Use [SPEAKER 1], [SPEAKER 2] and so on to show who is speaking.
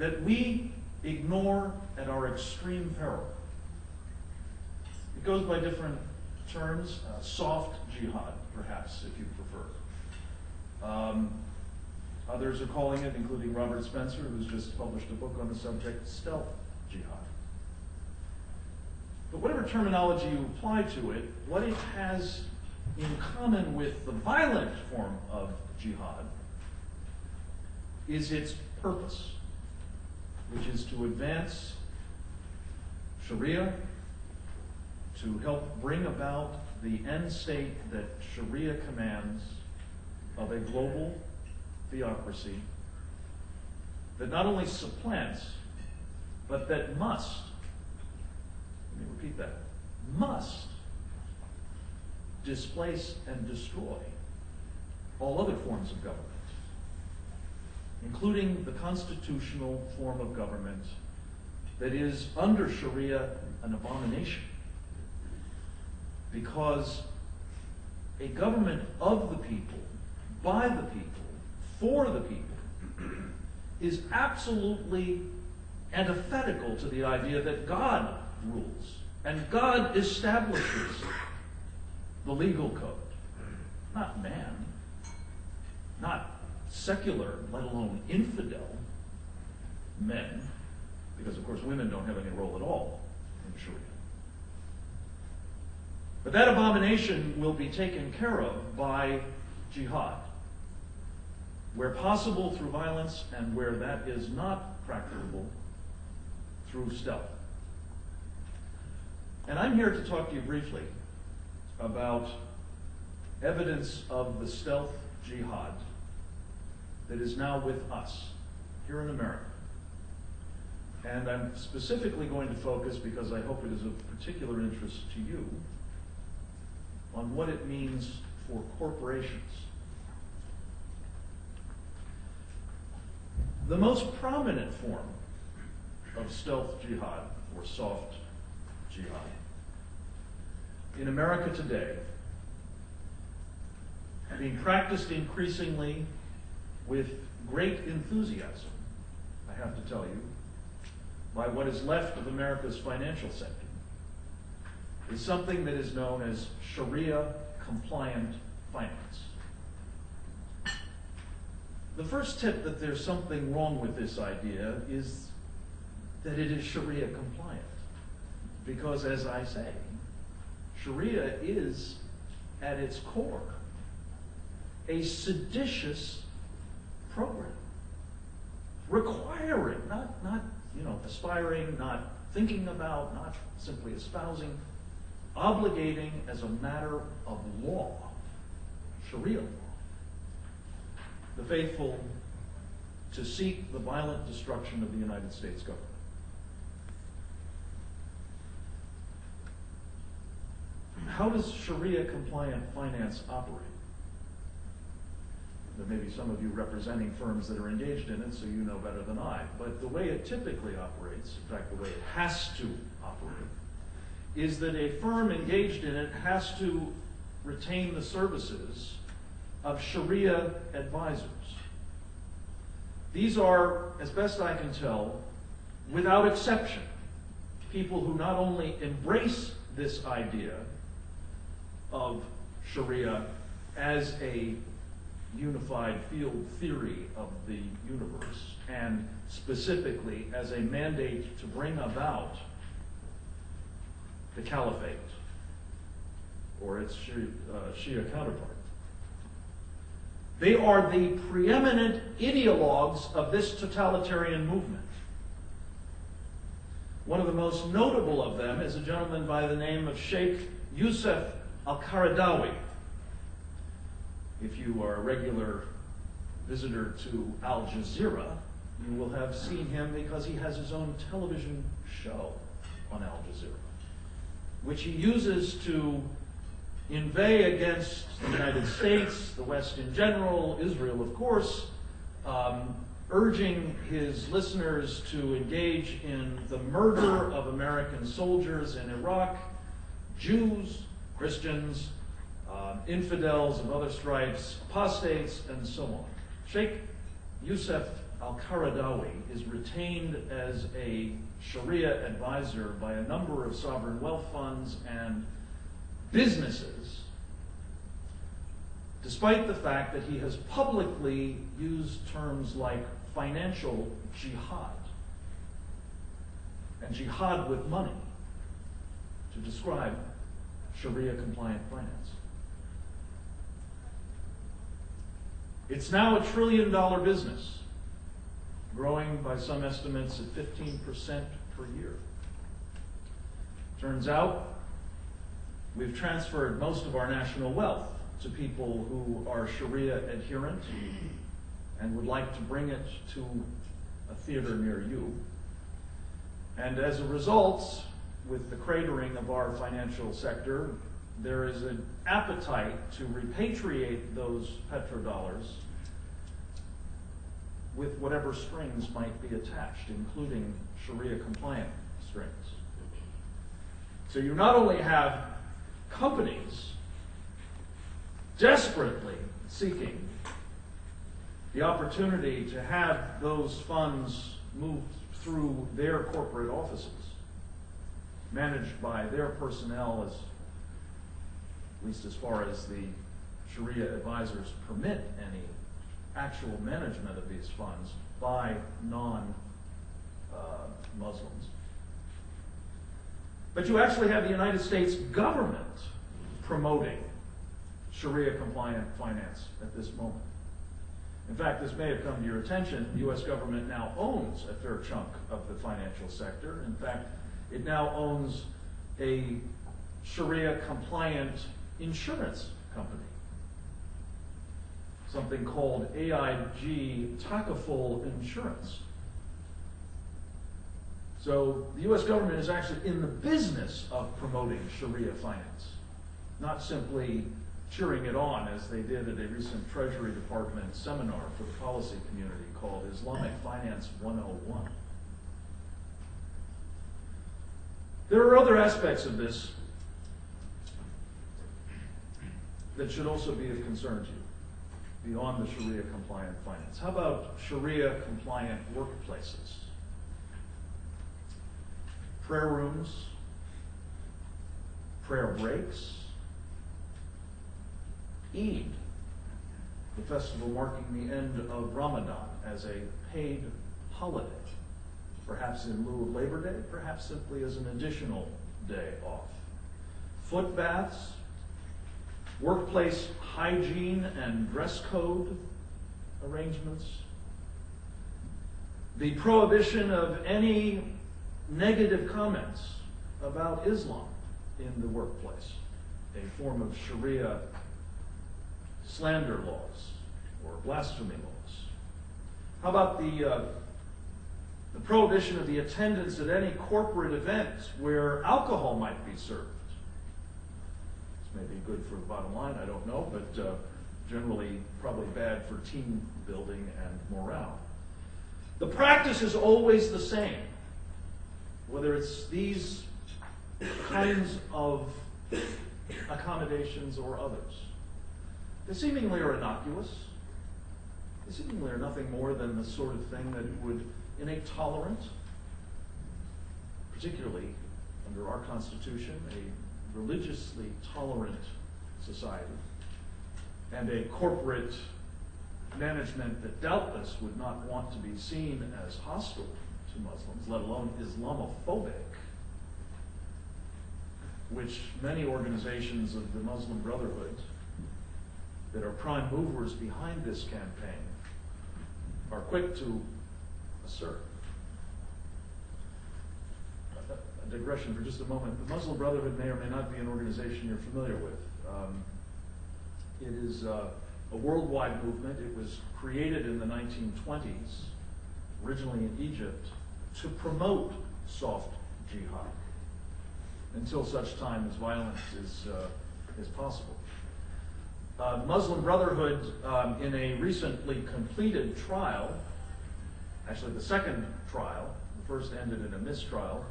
[SPEAKER 1] that we ignore at our extreme peril. It goes by different terms, soft jihad, perhaps, if you prefer. Others are calling it, including Robert Spencer, who's just published a book on the subject, stealth jihad. But whatever terminology you apply to it, what it has in common with the violent form of jihad is its purpose, which is to advance Shariah, to help bring about the end state that Shariah commands of a global theocracy that not only supplants, but that must, let me repeat that, must displace and destroy all other forms of government, including the constitutional form of government that is under Shariah an abomination. Because a government of the people, by the people, for the people, is absolutely antithetical to the idea that God rules and God establishes the legal code. Not man, not secular, let alone infidel men, because of course women don't have any role at all in Sharia. But that abomination will be taken care of by jihad, where possible through violence, and where that is not practicable through stealth. And I'm here to talk to you briefly about evidence of the stealth jihad that is now with us here in America. And I'm specifically going to focus, because I hope it is of particular interest to you, on what it means for corporations. The most prominent form of stealth jihad, or soft jihad, in America today, being practiced increasingly with great enthusiasm, I have to tell you, by what is left of America's financial sector, is something that is known as Sharia-compliant finance. The first tip that there's something wrong with this idea is that it is Sharia-compliant. Because, as I say, Sharia is, at its core, a seditious program, requiring, not aspiring, not thinking about, not simply espousing, obligating as a matter of law, Sharia law, the faithful to seek the violent destruction of the United States government. How does Sharia-compliant finance operate? There may be some of you representing firms that are engaged in it, so you know better than I. But the way it typically operates, in fact, the way it has to operate, is that a firm engaged in it has to retain the services of Sharia advisors. These are, as best I can tell, without exception, people who not only embrace this idea of Sharia as a unified field theory of the universe, and specifically as a mandate to bring about the caliphate, or its Shia counterpart. They are the preeminent ideologues of this totalitarian movement. One of the most notable of them is a gentleman by the name of Sheikh Yusuf al-Qaradawi. If you are a regular visitor to Al Jazeera, you will have seen him because he has his own television show on Al Jazeera, which he uses to inveigh against the United States, the West in general, Israel, of course, urging his listeners to engage in the murder of American soldiers in Iraq, Jews, Christians, infidels of other stripes, apostates, and so on. Sheikh Yusuf al-Qaradawi is retained as a Sharia advisor by a number of sovereign wealth funds and businesses, despite the fact that he has publicly used terms like financial jihad and jihad with money to describe Sharia-compliant finance. It's now a $1 trillion business, growing by some estimates at 15% per year. Turns out, we've transferred most of our national wealth to people who are Sharia adherent and would like to bring it to a theater near you. And as a result, with the cratering of our financial sector, there is an appetite to repatriate those petrodollars with whatever strings might be attached, including Sharia-compliant strings. So you not only have companies desperately seeking the opportunity to have those funds moved through their corporate offices, managed by their personnel, as at least as far as the Sharia advisors permit any actual management of these funds by non-Muslims. But you actually have the United States government promoting Sharia-compliant finance at this moment. In fact, this may have come to your attention, the U.S. government now owns a fair chunk of the financial sector. In fact, it now owns a Sharia-compliant insurance company, something called AIG Takaful Insurance. So the U.S. government is actually in the business of promoting Sharia finance, not simply cheering it on as they did at a recent Treasury Department seminar for the policy community called Islamic Finance 101. There are other aspects of this that should also be of concern to you, beyond the Sharia-compliant finance. How about Sharia-compliant workplaces? Prayer rooms, prayer breaks, Eid, the festival marking the end of Ramadan as a paid holiday, perhaps in lieu of Labor Day, perhaps simply as an additional day off. Foot baths, workplace hygiene and dress code arrangements, the prohibition of any negative comments about Islam in the workplace, a form of Sharia slander laws or blasphemy laws. How about the prohibition of the attendance at any corporate events where alcohol might be served? This may be good for the bottom line, I don't know, but generally probably bad for team building and morale. The practice is always the same, whether it's these kinds of accommodations or others. They seemingly are innocuous. They seemingly are nothing more than the sort of thing that would, in a tolerant, particularly under our Constitution, a religiously tolerant society, and a corporate management that doubtless would not want to be seen as hostile to Muslims, let alone Islamophobic, which many organizations of the Muslim Brotherhood that are prime movers behind this campaign are quick to assert. A digression for just a moment. The Muslim Brotherhood may or may not be an organization you're familiar with. It is a worldwide movement. It was created in the 1920s, originally in Egypt, to promote soft jihad until such time as violence is possible. The Muslim Brotherhood, in a recently completed trial, actually the second trial, the first ended in a mistrial,